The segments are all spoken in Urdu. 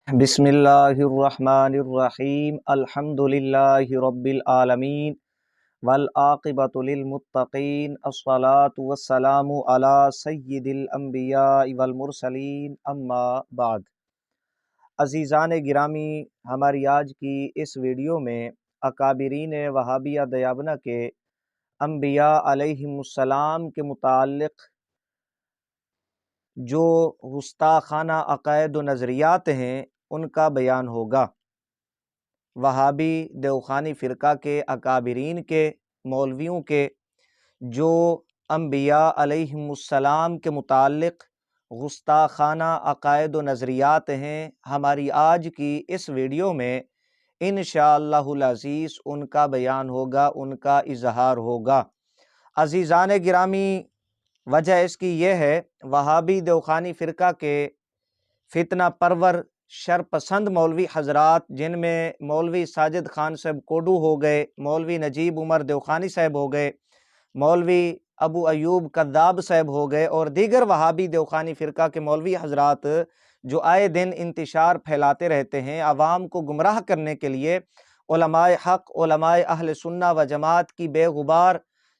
بسم اللہ الرحمن الرحیم الحمدللہ رب العالمین والعاقبۃ للمتقین الصلاۃ والسلام علی سید الانبیاء والمرسلین اما بعد۔ عزیزان گرامی، ہماری آج کی اس ویڈیو میں اکابرین وہابیہ دیابنہ کے انبیاء علیہم السلام کے متعلق جو گستاخانہ عقائد و نظریات ہیں ان کا بیان ہوگا۔ وہابی دیوخانی فرقہ کے اکابرین کے مولویوں کے جو انبیاء علیہم السلام کے متعلق گستاخانہ عقائد و نظریات ہیں، ہماری آج کی اس ویڈیو میں انشاءاللہ العزیز ان کا بیان ہوگا، ان کا اظہار ہوگا۔ عزیزان گرامی، وجہ اس کی یہ ہے، وہابی دیوخانی فرقہ کے فتنہ پرور شرپسند مولوی حضرات، جن میں مولوی ساجد خان صاحب کوڈو ہو گئے، مولوی نجیب عمر دیوخانی صاحب ہو گئے، مولوی ابو ایوب کذاب صاحب ہو گئے، اور دیگر وہابی دیوخانی فرقہ کے مولوی حضرات جو آئے دن انتشار پھیلاتے رہتے ہیں عوام کو گمراہ کرنے کے لیے، علماء حق، علماء اہل سنہ و جماعت کی بے غبار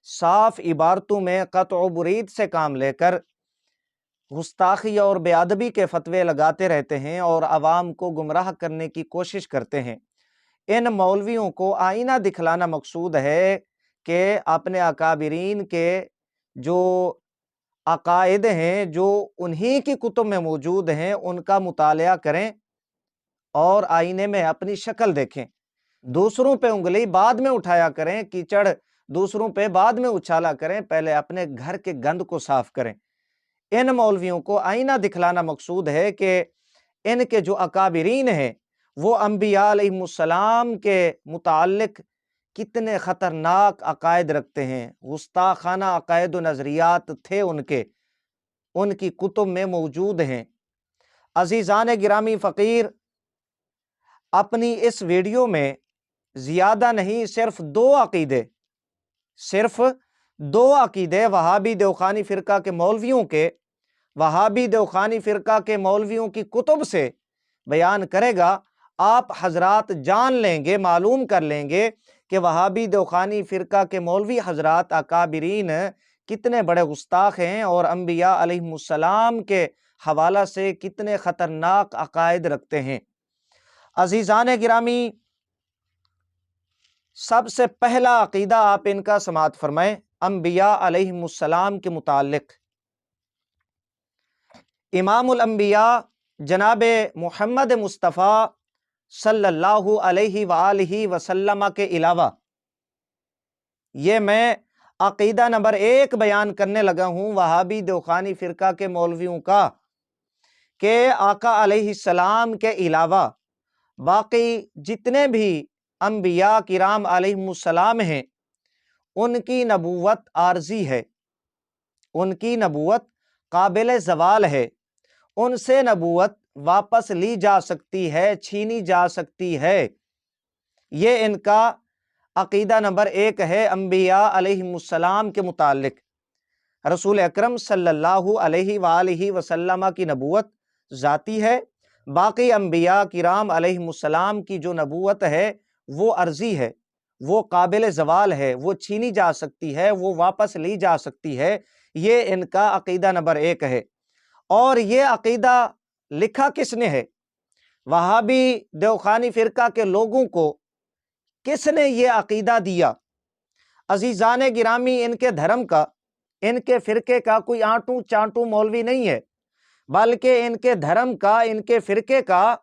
صاف عبارتوں میں قطع و برید سے کام لے کر گستاخی اور بے ادبی کے فتوے لگاتے رہتے ہیں اور عوام کو گمراہ کرنے کی کوشش کرتے ہیں۔ ان مولویوں کو آئینہ دکھلانا مقصود ہے کہ اپنے اکابرین کے جو عقائد ہیں، جو انہی کی کتب میں موجود ہیں، ان کا مطالعہ کریں اور آئینے میں اپنی شکل دیکھیں۔ دوسروں پہ انگلی بعد میں اٹھایا کریں، کیچڑ دوسروں پہ بعد میں اچھالا کریں، پہلے اپنے گھر کے گند کو صاف کریں۔ ان مولویوں کو آئینہ دکھلانا مقصود ہے کہ ان کے جو اکابرین ہیں وہ انبیاء علیہم السلام کے متعلق کتنے خطرناک عقائد رکھتے ہیں، گستاخانہ عقائد و نظریات تھے ان کی کتب میں موجود ہیں۔ عزیزان گرامی فقیر، اپنی اس ویڈیو میں زیادہ نہیں، صرف دو عقیدے وہابی دیوخانی فرقہ کے مولویوں کے، وہابی دیوخانی فرقہ کے مولویوں کی کتب سے بیان کرے گا۔ آپ حضرات جان لیں گے، معلوم کر لیں گے کہ وہابی دیوخانی فرقہ کے مولوی حضرات اکابرین کتنے بڑے گستاخ ہیں اور انبیاء علیہم السلام کے حوالہ سے کتنے خطرناک عقائد رکھتے ہیں۔ عزیزان گرامی، سب سے پہلا عقیدہ آپ ان کا سماعت فرمائیں انبیاء علیہم السلام کے متعلق۔ امام الانبیاء جناب محمد مصطفیٰ صلی اللہ علیہ وآلہ وسلم کے علاوہ، یہ میں عقیدہ نمبر 1 بیان کرنے لگا ہوں وہابی دیوخانی فرقہ کے مولویوں کا، کہ آقا علیہ السلام کے علاوہ باقی جتنے بھی انبیاء کرام علیہم السلام ہیں، ان کی نبوت عارضی ہے، ان کی نبوت قابل زوال ہے، ان سے نبوت واپس لی جا سکتی ہے، چھینی جا سکتی ہے۔ یہ ان کا عقیدہ نمبر 1 ہے انبیاء علیہم السلام کے متعلق۔ رسول اکرم صلی اللہ علیہ وآلہ وسلم کی نبوت ذاتی ہے، باقی انبیاء کرام علیہم السلام کی جو نبوت ہے وہ عرضی ہے، وہ قابل زوال ہے، وہ چھینی جا سکتی ہے، وہ واپس لی جا سکتی ہے۔ یہ ان کا عقیدہ نمبر 1 ہے۔ اور یہ عقیدہ لکھا کس نے ہے؟ وہابی دیوخانی فرقہ کے لوگوں کو کس نے یہ عقیدہ دیا؟ عزیزان گرامی، ان کے دھرم کا، ان کے فرقے کا کوئی آنٹوں چانٹوں مولوی نہیں ہے، بلکہ ان کے دھرم کا، ان کے فرقے کا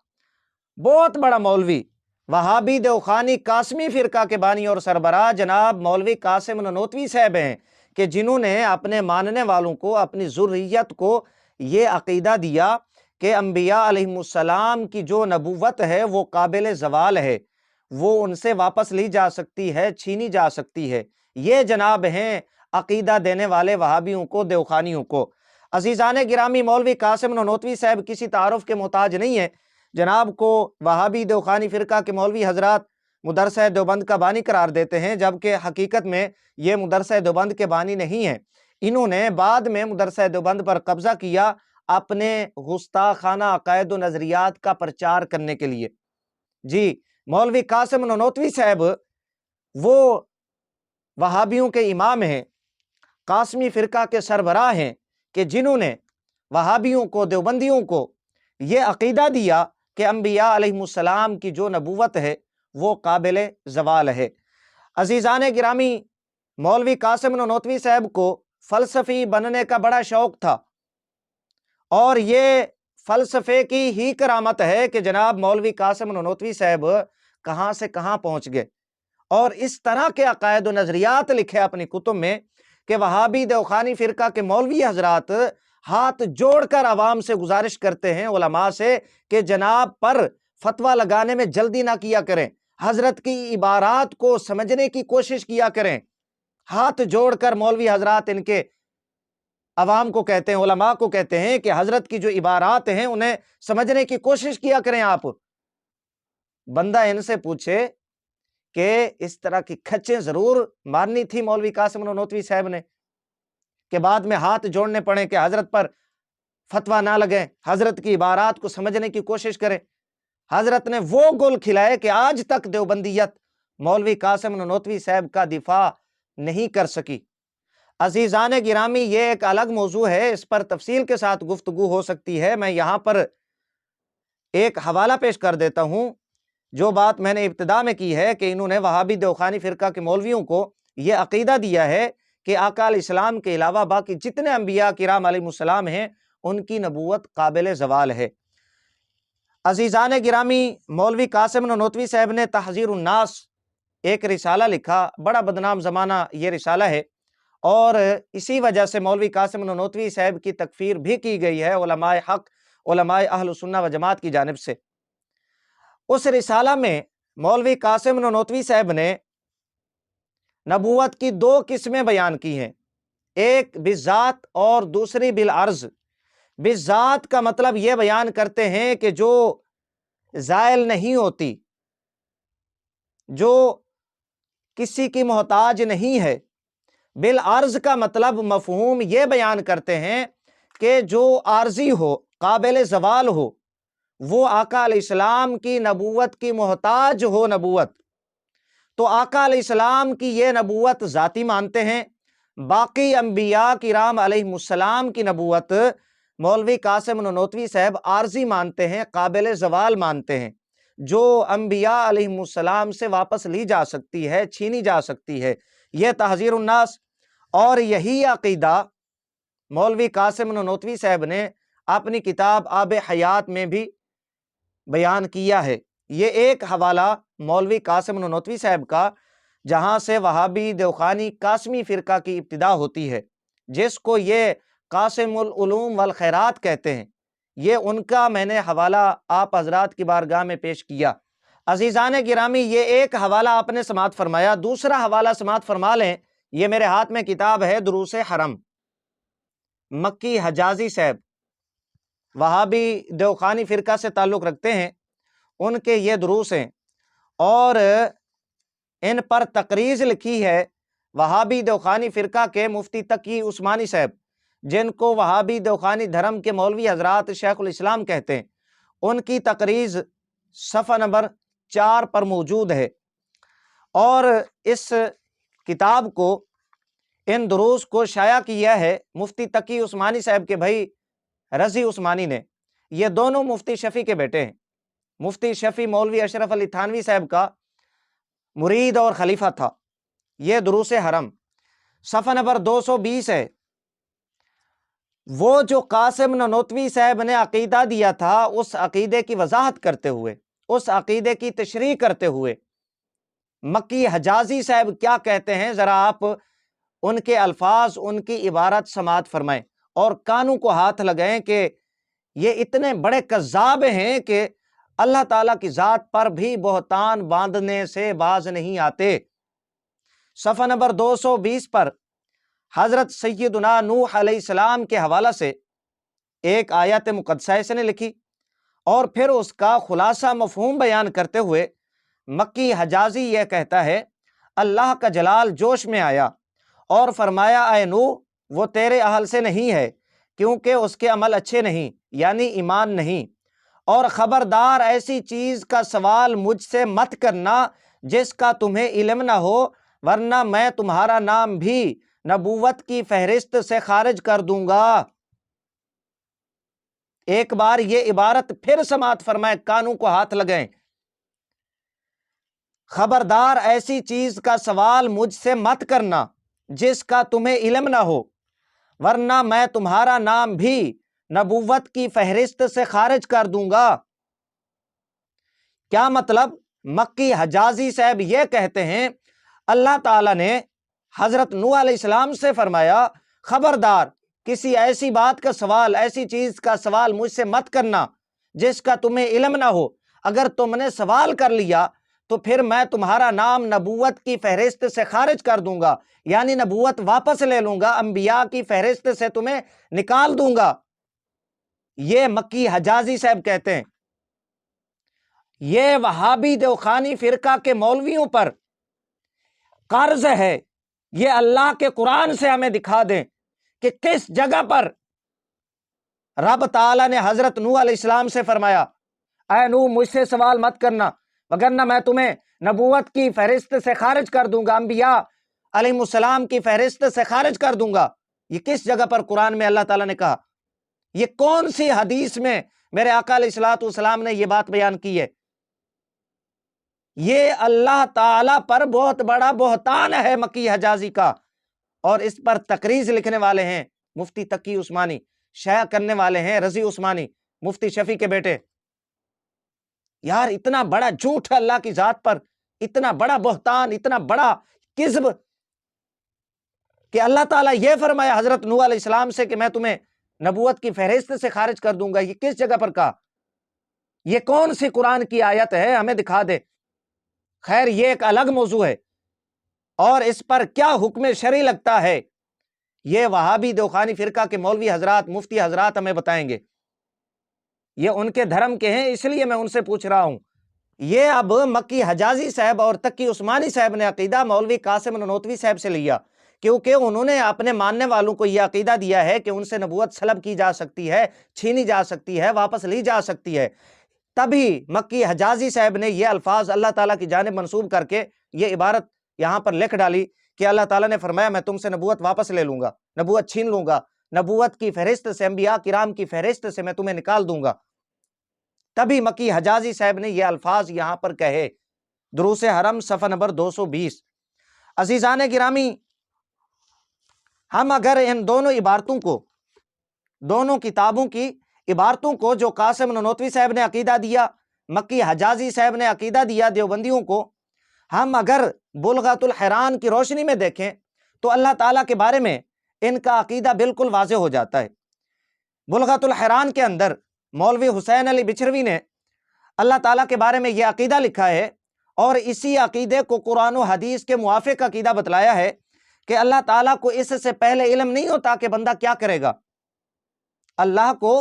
بہت بڑا مولوی، وہابی دیوخانی قاسمی فرقہ کے بانی اور سربراہ جناب مولوی قاسم نانوتوی صاحب ہیں، کہ جنہوں نے اپنے ماننے والوں کو، اپنی ذریت کو یہ عقیدہ دیا کہ انبیاء علیہم السلام کی جو نبوت ہے وہ قابل زوال ہے، وہ ان سے واپس لی جا سکتی ہے، چھینی جا سکتی ہے۔ یہ جناب ہیں عقیدہ دینے والے وہابیوں کو، دیوخانیوں کو۔ عزیزان گرامی، مولوی قاسم نانوتوی صاحب کسی تعارف کے محتاج نہیں ہے، جناب کو وہابی دیوخانی فرقہ کے مولوی حضرات مدرسہ دیوبند کا بانی قرار دیتے ہیں، جبکہ حقیقت میں یہ مدرسہ دیوبند کے بانی نہیں ہیں۔ انہوں نے بعد میں مدرسہ دیوبند پر قبضہ کیا، اپنے گستاخانہ عقائد و نظریات کا پرچار کرنے کے لیے۔ جی مولوی قاسم نانوتوی صاحب وہ وہابیوں کے امام ہیں، قاسمی فرقہ کے سربراہ ہیں، کہ جنہوں نے وہابیوں کو، دیوبندیوں کو یہ عقیدہ دیا کہ انبیاء علیہ السلام کی جو نبوت ہے وہ قابل زوال ہے۔ عزیزان گرامی، مولوی قاسم نانوتوی صاحب کو فلسفی بننے کا بڑا شوق تھا، اور یہ فلسفے کی ہی کرامت ہے کہ جناب مولوی قاسم نانوتوی صاحب کہاں سے کہاں پہنچ گئے، اور اس طرح کے عقائد و نظریات لکھے اپنی کتب میں کہ وہابی دیوخانی فرقہ کے مولوی حضرات ہاتھ جوڑ کر عوام سے گزارش کرتے ہیں، علماء سے، کہ جناب پر فتویٰ لگانے میں جلدی نہ کیا کریں، حضرت کی عبارات کو سمجھنے کی کوشش کیا کریں۔ ہاتھ جوڑ کر مولوی حضرات ان کے عوام کو کہتے ہیں، علماء کو کہتے ہیں کہ حضرت کی جو عبارات ہیں انہیں سمجھنے کی کوشش کیا کریں آپ۔ بندہ ان سے پوچھے کہ اس طرح کی کھچیں ضرور مارنی تھی مولوی قاسم نانوتوی صاحب نے کہ بعد میں ہاتھ جوڑنے پڑیں کہ حضرت پر فتویٰ نہ لگیں، حضرت کی عبارات کو سمجھنے کی کوشش کریں۔ حضرت نے وہ گل کھلائے کہ آج تک دیوبندیت مولوی قاسم نانوتوی صاحب کا دفاع نہیں کر سکی۔ عزیزان گرامی، یہ ایک الگ موضوع ہے، اس پر تفصیل کے ساتھ گفتگو ہو سکتی ہے۔ میں یہاں پر ایک حوالہ پیش کر دیتا ہوں۔ جو بات میں نے ابتدا میں کی ہے کہ انہوں نے وہابی دیوخانی فرقہ کے مولویوں کو یہ عقیدہ دیا ہے کہ آقا علیہ السلام کے علاوہ باقی جتنے انبیاء کرام علیہ السلام ہیں ان کی نبوت قابل زوال ہے۔ عزیزان گرامی، مولوی قاسم نانوتوی صاحب نے تحذیر الناس ایک رسالہ لکھا، بڑا بدنام زمانہ یہ رسالہ ہے، اور اسی وجہ سے مولوی قاسم نانوتوی صاحب کی تکفیر بھی کی گئی ہے علماء حق، علماء اہل سنہ و جماعت کی جانب سے۔ اس رسالہ میں مولوی قاسم نانوتوی صاحب نے نبوت کی دو قسمیں بیان کی ہیں، ایک بالذات اور دوسری بالعرض۔ بالذات کا مطلب یہ بیان کرتے ہیں کہ جو زائل نہیں ہوتی، جو کسی کی محتاج نہیں ہے۔ بالعرض کا مطلب، مفہوم یہ بیان کرتے ہیں کہ جو عارضی ہو، قابل زوال ہو، وہ آقا علیہ السلام کی نبوت کی محتاج ہو نبوت، تو آقا علیہ السلام کی یہ نبوت ذاتی مانتے ہیں۔ باقی انبیاء کرام علیہ السلام کی نبوت مولوی قاسم نانوتوی صاحب عارضی مانتے ہیں، قابل زوال مانتے ہیں، جو انبیاء علیہ السلام سے واپس لی جا سکتی ہے، چھینی جا سکتی ہے۔ یہ تحذیر الناس، اور یہی عقیدہ مولوی قاسم نانوتوی صاحب نے اپنی کتاب آب حیات میں بھی بیان کیا ہے۔ یہ ایک حوالہ مولوی قاسم نانوتوی صاحب کا، جہاں سے وہابی دیوخانی قاسمی فرقہ کی ابتدا ہوتی ہے، جس کو یہ قاسم العلوم والخیرات کہتے ہیں، یہ ان کا میں نے حوالہ آپ حضرات کی بارگاہ میں پیش کیا۔ عزیزان گرامی، یہ ایک حوالہ آپ نے سماعت فرمایا، دوسرا حوالہ سماعت فرما لیں۔ یہ میرے ہاتھ میں کتاب ہے دروس حرم، مکی حجازی صاحب وہابی دیوخانی فرقہ سے تعلق رکھتے ہیں، ان کے یہ دروس ہیں، اور ان پر تقریض لکھی ہے وہابی دیوخانی فرقہ کے مفتی تقی عثمانی صاحب، جن کو وہابی دیوخانی دھرم کے مولوی حضرات شیخ الاسلام کہتے ہیں۔ ان کی تقریض صفحہ نمبر 4 پر موجود ہے، اور اس کتاب کو، ان دروس کو شائع کیا ہے مفتی تقی عثمانی صاحب کے بھائی رضی عثمانی نے۔ یہ دونوں مفتی شفیع کے بیٹے ہیں۔ مفتی شفیع مولوی اشرف علی تھانوی صاحب کا مرید اور خلیفہ تھا۔ یہ دروس حرم صفحہ نمبر 220 ہے۔ وہ جو قاسم نانوتوی صاحب نے عقیدہ دیا تھا، اس عقیدے کی وضاحت کرتے ہوئے، اس عقیدے کی تشریح کرتے ہوئے مکی حجازی صاحب کیا کہتے ہیں، ذرا آپ ان کے الفاظ، ان کی عبارت سماعت فرمائیں، اور کانوں کو ہاتھ لگائیں کہ یہ اتنے بڑے کذاب ہیں کہ اللہ تعالیٰ کی ذات پر بھی بہتان باندھنے سے باز نہیں آتے۔ صفحہ نمبر 220 پر حضرت سیدنا نوح علیہ السلام کے حوالہ سے ایک آیت مقدسہ اس نے لکھی، اور پھر اس کا خلاصہ مفہوم بیان کرتے ہوئے مکی حجازی یہ کہتا ہے، اللہ کا جلال جوش میں آیا اور فرمایا، اے نوح، وہ تیرے اہل سے نہیں ہے، کیونکہ اس کے عمل اچھے نہیں، یعنی ایمان نہیں۔ اور خبردار ایسی چیز کا سوال مجھ سے مت کرنا جس کا تمہیں علم نہ ہو، ورنہ میں تمہارا نام بھی نبوت کی فہرست سے خارج کر دوں گا۔ ایک بار یہ عبارت پھر سماعت فرمائیں، کانوں کو ہاتھ لگائیں۔ خبردار ایسی چیز کا سوال مجھ سے مت کرنا جس کا تمہیں علم نہ ہو، ورنہ میں تمہارا نام بھی نبوت کی فہرست سے خارج کر دوں گا۔ کیا مطلب؟ مکی حجازی صاحب یہ کہتے ہیں اللہ تعالیٰ نے حضرت نوح علیہ السلام سے فرمایا خبردار کسی ایسی بات کا سوال، ایسی چیز کا سوال مجھ سے مت کرنا جس کا تمہیں علم نہ ہو۔ اگر تم نے سوال کر لیا تو پھر میں تمہارا نام نبوت کی فہرست سے خارج کر دوں گا، یعنی نبوت واپس لے لوں گا، انبیاء کی فہرست سے تمہیں نکال دوں گا۔ یہ مکی حجازی صاحب کہتے ہیں۔ یہ وہابی دیوخانی فرقہ کے مولویوں پر قرض ہے، یہ اللہ کے قرآن سے ہمیں دکھا دیں کہ کس جگہ پر رب تعالیٰ نے حضرت نوح علیہ السلام سے فرمایا اے نوح مجھ سے سوال مت کرنا وگرنہ میں تمہیں نبوت کی فہرست سے خارج کر دوں گا، انبیاء علیہ السلام کی فہرست سے خارج کر دوں گا۔ یہ کس جگہ پر قرآن میں اللہ تعالیٰ نے کہا؟ یہ کون سی حدیث میں میرے آقا علیہ الصلوۃ والسلام نے یہ بات بیان کی ہے؟ یہ اللہ تعالیٰ پر بہت بڑا بہتان ہے مکی حجازی کا، اور اس پر تقریض لکھنے والے ہیں مفتی تقی عثمانی، شائع کرنے والے ہیں رضی عثمانی، مفتی شفیع کے بیٹے۔ یار اتنا بڑا جھوٹ ہے اللہ کی ذات پر، اتنا بڑا بہتان، اتنا بڑا کذب کہ اللہ تعالیٰ یہ فرمایا حضرت نوح علیہ السلام سے کہ میں تمہیں نبوت کی فہرست سے خارج کر دوں گا۔ یہ کس جگہ پر کہا؟ یہ کون سی قرآن کی آیت ہے؟ ہمیں دکھا دے۔ خیر یہ ایک الگ موضوع ہے، اور اس پر کیا حکم شرعی لگتا ہے یہ وہابی دیوخانی فرقہ کے مولوی حضرات، مفتی حضرات ہمیں بتائیں گے۔ یہ ان کے دھرم کے ہیں، اس لیے میں ان سے پوچھ رہا ہوں۔ یہ اب مکی حجازی صاحب اور تقی عثمانی صاحب نے عقیدہ مولوی قاسم نانوتوی صاحب سے لیا، کیونکہ انہوں نے اپنے ماننے والوں کو یہ عقیدہ دیا ہے کہ ان سے نبوت سلب کی جا سکتی ہے، چھینی جا سکتی ہے، واپس لی جا سکتی ہے۔ تبھی مکی حجازی صاحب نے یہ الفاظ اللہ تعالیٰ کی جانب منسوب کر کے یہ عبارت یہاں پر لکھ ڈالی کہ اللہ تعالیٰ نے فرمایا میں تم سے نبوت واپس لے لوں گا، نبوت چھین لوں گا، نبوت کی فہرست سے، انبیاء کرام کی فہرست سے میں تمہیں نکال دوں گا۔ تبھی مکی حجازی صاحب نے یہ الفاظ یہاں پر کہے۔ دروس حرم صفحہ نمبر 220۔ عزیزان گرامی، ہم اگر ان دونوں عبارتوں کو، دونوں کتابوں کی عبارتوں کو جو قاسم نانوتوی صاحب نے عقیدہ دیا، مکی حجازی صاحب نے عقیدہ دیا دیوبندیوں کو، ہم اگر بلغۃ الحیران کی روشنی میں دیکھیں تو اللہ تعالیٰ کے بارے میں ان کا عقیدہ بالکل واضح ہو جاتا ہے۔ بلغۃ الحیران کے اندر مولوی حسین علی بچھروی نے اللہ تعالیٰ کے بارے میں یہ عقیدہ لکھا ہے، اور اسی عقیدے کو قرآن و حدیث کے موافق عقیدہ بتلایا ہے کہ اللہ تعالیٰ کو اس سے پہلے علم نہیں ہوتا کہ بندہ کیا کرے گا۔ اللہ کو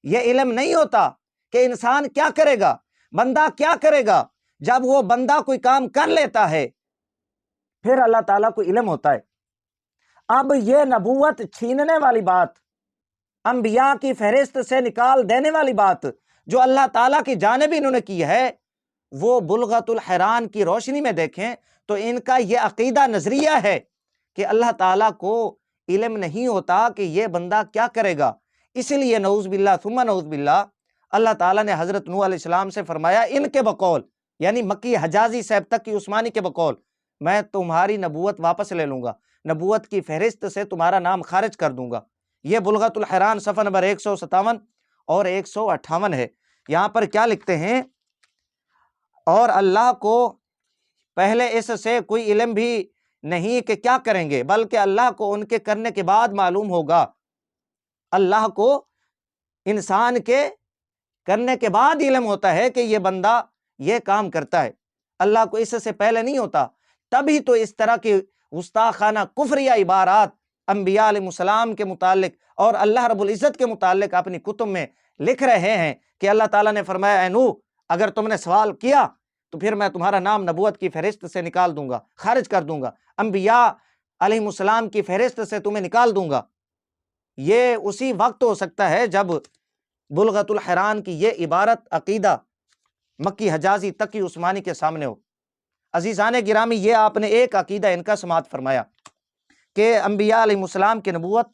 یہ علم نہیں ہوتا کہ انسان کیا کرے گا، بندہ کیا کرے گا۔ جب وہ بندہ کوئی کام کر لیتا ہے پھر اللہ تعالیٰ کو علم ہوتا ہے۔ اب یہ نبوت چھیننے والی بات، انبیاء کی فہرست سے نکال دینے والی بات جو اللہ تعالیٰ کی جانب انہوں نے کی ہے، وہ بلغۃ الحیران کی روشنی میں دیکھیں تو ان کا یہ عقیدہ نظریہ ہے کہ اللہ تعالیٰ کو علم نہیں ہوتا کہ یہ بندہ کیا کرے گا۔ اسی لیے نعوذ باللہ ثم نعوذ باللہ اللہ تعالیٰ نے حضرت نوح علیہ السلام سے فرمایا ان کے بقول، یعنی مکی حجازی صاحب تقی عثمانی کے بقول، میں تمہاری نبوت واپس لے لوں گا، نبوت کی فہرست سے تمہارا نام خارج کر دوں گا۔ یہ بلغۃ الحیران صفحہ نمبر 157 اور 158 ہے۔ یہاں پر کیا لکھتے ہیں؟ اور اللہ کو پہلے اس سے کوئی علم بھی نہیں کہ کیا کریں گے، بلکہ اللہ کو ان کے کرنے کے بعد معلوم ہوگا۔ اللہ کو انسان کے کرنے کے بعد علم ہوتا ہے کہ یہ بندہ یہ کام کرتا ہے، اللہ کو اس سے پہلے نہیں ہوتا۔ تبھی تو اس طرح کی گستاخانہ کفریہ عبارات انبیاء علیہ السلام کے متعلق اور اللہ رب العزت کے متعلق اپنی کتب میں لکھ رہے ہیں کہ اللہ تعالیٰ نے فرمایا اے نوح اگر تم نے سوال کیا تو پھر میں تمہارا نام نبوت کی فہرست سے نکال دوں گا، خارج کر دوں گا، انبیاء علیہ السلام کی فہرست سے تمہیں نکال دوں گا۔ یہ اسی وقت ہو سکتا ہے جب بلغت الحیران کی یہ عبارت عقیدہ مکی حجازی تقی عثمانی کے سامنے ہو۔ عزیزان گرامی، یہ آپ نے ایک عقیدہ ان کا سماعت فرمایا کہ انبیاء علیہ السلام کی نبوت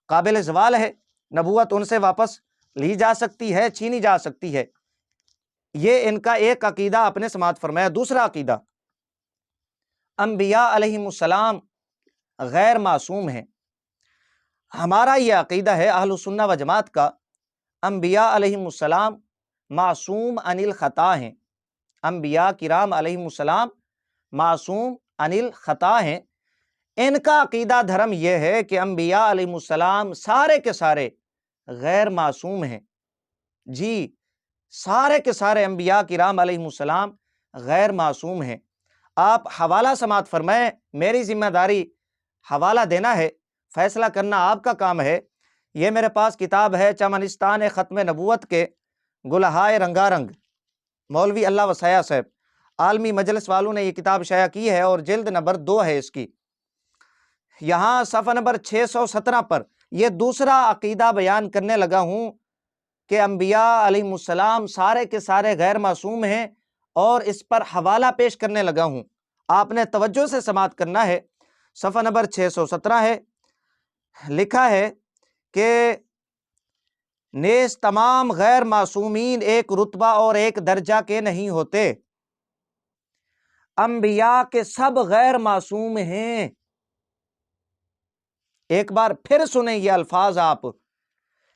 قابل زوال ہے، نبوت ان سے واپس لی جا سکتی ہے، چھینی جا سکتی ہے۔ یہ ان کا ایک عقیدہ آپ نے سماعت فرمایا۔ دوسرا عقیدہ، انبیاء علیہ السلام غیر معصوم ہیں۔ ہمارا یہ عقیدہ ہے اہل السنہ و جماعت کا، انبیاء علیہ السلام معصوم عن الخطا ہیں۔ انبیاء کرام علیہ السلام معصوم عن الخطا ہیں۔ ان کا عقیدہ دھرم یہ ہے کہ انبیاء علیہ السلام سارے کے سارے غیر معصوم ہیں۔ جی، سارے کے سارے انبیاء کرام علیہ السلام غیر معصوم ہیں۔ آپ حوالہ سماعت فرمائیں، میری ذمہ داری حوالہ دینا ہے، فیصلہ کرنا آپ کا کام ہے۔ یہ میرے پاس کتاب ہے چمنستان ختم نبوت کے گلہائے رنگا رنگ، مولوی اللہ وسیع صاحب، عالمی مجلس والوں نے یہ کتاب شائع کی ہے اور جلد نمبر 2 ہے اس کی۔ یہاں صفحہ نمبر 617 پر یہ دوسرا عقیدہ بیان کرنے لگا ہوں کہ انبیاء علیہ السلام سارے کے سارے غیر معصوم ہیں، اور اس پر حوالہ پیش کرنے لگا ہوں۔ آپ نے توجہ سے سماعت کرنا ہے۔ صفحہ نمبر 617 ہے، لکھا ہے کہ نیز تمام غیر معصومین ایک رتبہ اور ایک درجہ کے نہیں ہوتے، انبیاء کے سب غیر معصوم ہیں۔ ایک بار پھر سنیں یہ الفاظ آپ،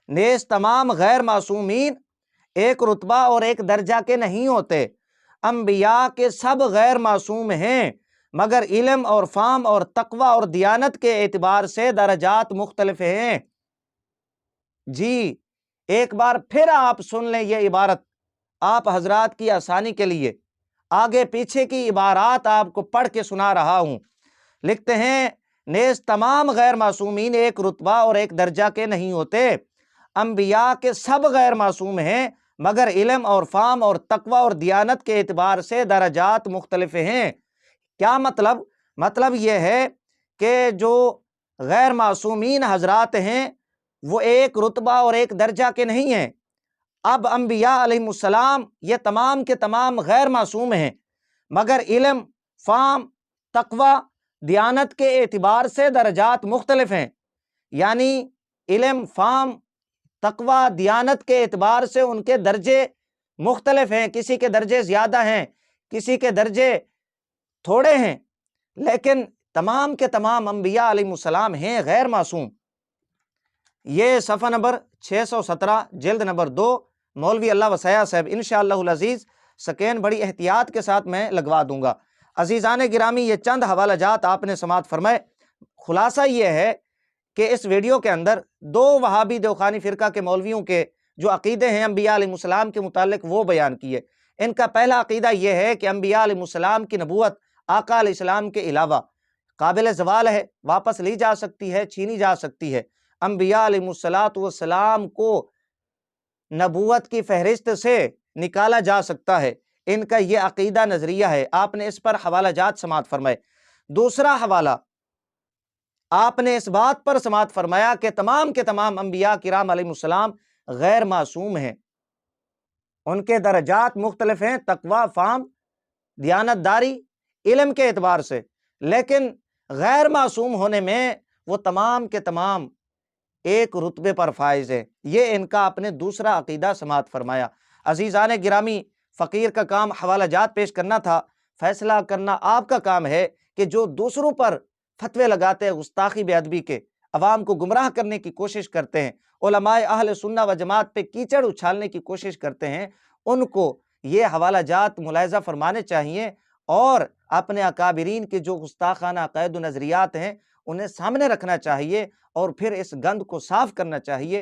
نیز تمام غیر معصومین ایک رتبہ اور ایک درجہ کے نہیں ہوتے، انبیاء کے سب غیر معصوم ہیں، مگر علم اور فہم اور تقوی اور دیانت کے اعتبار سے درجات مختلف ہیں۔ جی، ایک بار پھر آپ سن لیں یہ عبارت، آپ حضرات کی آسانی کے لیے آگے پیچھے کی عبارات آپ کو پڑھ کے سنا رہا ہوں۔ لکھتے ہیں، نیز تمام غیر معصومین ایک رتبہ اور ایک درجہ کے نہیں ہوتے، انبیاء کے سب غیر معصوم ہیں، مگر علم اور فہم اور تقوی اور دیانت کے اعتبار سے درجات مختلف ہیں۔ کیا مطلب؟ مطلب یہ ہے کہ جو غیر معصومین حضرات ہیں وہ ایک رتبہ اور ایک درجہ کے نہیں ہیں۔ اب انبیاء علیہ السلام یہ تمام کے تمام غیر معصوم ہیں، مگر علم، فہم، تقوی، دیانت کے اعتبار سے درجات مختلف ہیں۔ یعنی علم، فہم، تقوی، دیانت کے اعتبار سے ان کے درجے مختلف ہیں، کسی کے درجے زیادہ ہیں، کسی کے درجے تھوڑے ہیں، لیکن تمام کے تمام انبیاء علیہ السلام ہیں غیر معصوم۔ یہ صفحہ نمبر 617 جلد نمبر 2، مولوی اللہ وسیع صاحب، انشاءاللہ العزیز سکین بڑی احتیاط کے ساتھ میں لگوا دوں گا۔ عزیزان گرامی، یہ چند حوالہ جات آپ نے سماعت فرمائے۔ خلاصہ یہ ہے کہ اس ویڈیو کے اندر 2 وہابی دیوخانی فرقہ کے مولویوں کے جو عقیدے ہیں انبیاء علیہ السلام کے متعلق وہ بیان کیے۔ ان کا پہلا عقیدہ یہ ہے کہ انبیاء علیہ السلام کی نبوت آقا علیہ السلام کے علاوہ قابل زوال ہے، واپس لی جا سکتی ہے، چھینی جا سکتی ہے۔ انبیاء علیہ السلام کو نبوت کی فہرست سے نکالا جا سکتا ہے۔ ان کا یہ عقیدہ نظریہ ہے۔ آپ نے اس پر حوالہ جات سماعت فرمائے۔ دوسرا حوالہ، آپ نے اس بات پر سماعت فرمایا کہ تمام کے تمام انبیاء کرام علیہ السلام غیر معصوم ہیں، ان کے درجات مختلف ہیں، تقوی، فہم، دیانت داری، علم کے اعتبار سے، لیکن غیر معصوم ہونے میں وہ تمام کے تمام ایک رتبے پر فائز ہے۔ یہ ان کا آپ نے دوسرا عقیدہ سماعت فرمایا۔ عزیزان گرامی، فقیر کا کام حوالہ جات پیش کرنا تھا، فیصلہ کرنا آپ کا کام ہے کہ جو دوسروں پر فتوے لگاتے ہیں گستاخی بے ادبی کے، عوام کو گمراہ کرنے کی کوشش کرتے ہیں، علماء اہل سنہ و جماعت پہ کیچڑ اچھالنے کی کوشش کرتے ہیں، ان کو یہ حوالہ جات ملاحظہ فرمانے چاہیے اور اپنے اکابرین کے جو گستاخانہ عقائد و نظریات ہیں انہیں سامنے رکھنا چاہیے اور پھر اس گند کو صاف کرنا چاہیے۔